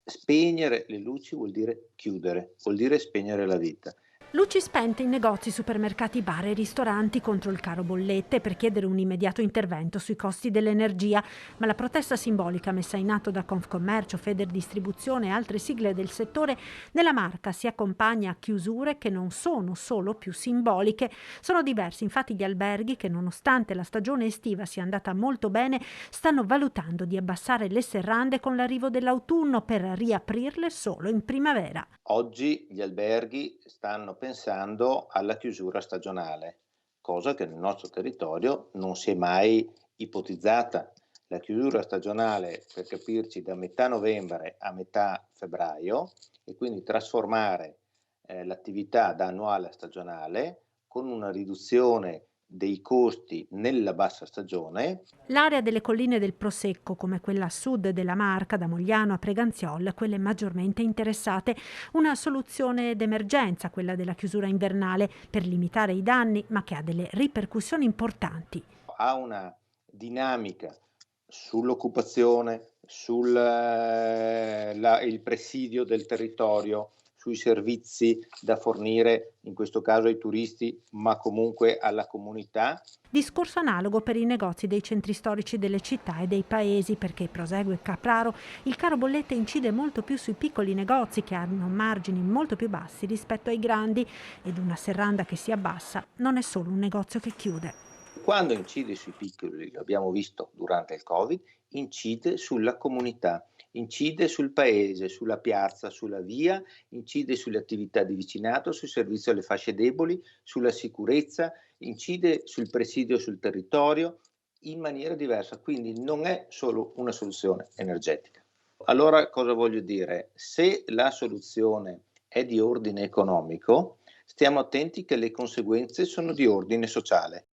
Spegnere le luci vuol dire chiudere, vuol dire spegnere la vita. Luci spente in negozi, supermercati, bar e ristoranti contro il caro bollette per chiedere un immediato intervento sui costi dell'energia, ma la protesta simbolica messa in atto da Confcommercio, Federdistribuzione e altre sigle del settore nella Marca si accompagna a chiusure che non sono solo più simboliche, sono diversi. Infatti gli alberghi che nonostante la stagione estiva sia andata molto bene, stanno valutando di abbassare le serrande con l'arrivo dell'autunno per riaprirle solo in primavera. Oggi gli alberghi stanno pensando alla chiusura stagionale, cosa che nel nostro territorio non si è mai ipotizzata. La chiusura stagionale, per capirci, da metà novembre a metà febbraio e quindi trasformare l'attività da annuale a stagionale con una riduzione dei costi nella bassa stagione. L'area delle colline del Prosecco, come quella a sud della Marca, da Mogliano a Preganziol, quelle maggiormente interessate. Una soluzione d'emergenza, quella della chiusura invernale, per limitare i danni, ma che ha delle ripercussioni importanti. Ha una dinamica sull'occupazione, il presidio del territorio, sui servizi da fornire, in questo caso ai turisti, ma comunque alla comunità. Discorso analogo per i negozi dei centri storici delle città e dei paesi, perché prosegue Capraro, il caro bollette incide molto più sui piccoli negozi che hanno margini molto più bassi rispetto ai grandi, ed una serranda che si abbassa non è solo un negozio che chiude. Quando incide sui piccoli, lo abbiamo visto durante il Covid, incide sulla comunità, incide sul paese, sulla piazza, sulla via, incide sulle attività di vicinato, sul servizio alle fasce deboli, sulla sicurezza, incide sul presidio sul territorio in maniera diversa, quindi non è solo una soluzione energetica. Allora cosa voglio dire? Se la soluzione è di ordine economico, stiamo attenti che le conseguenze sono di ordine sociale.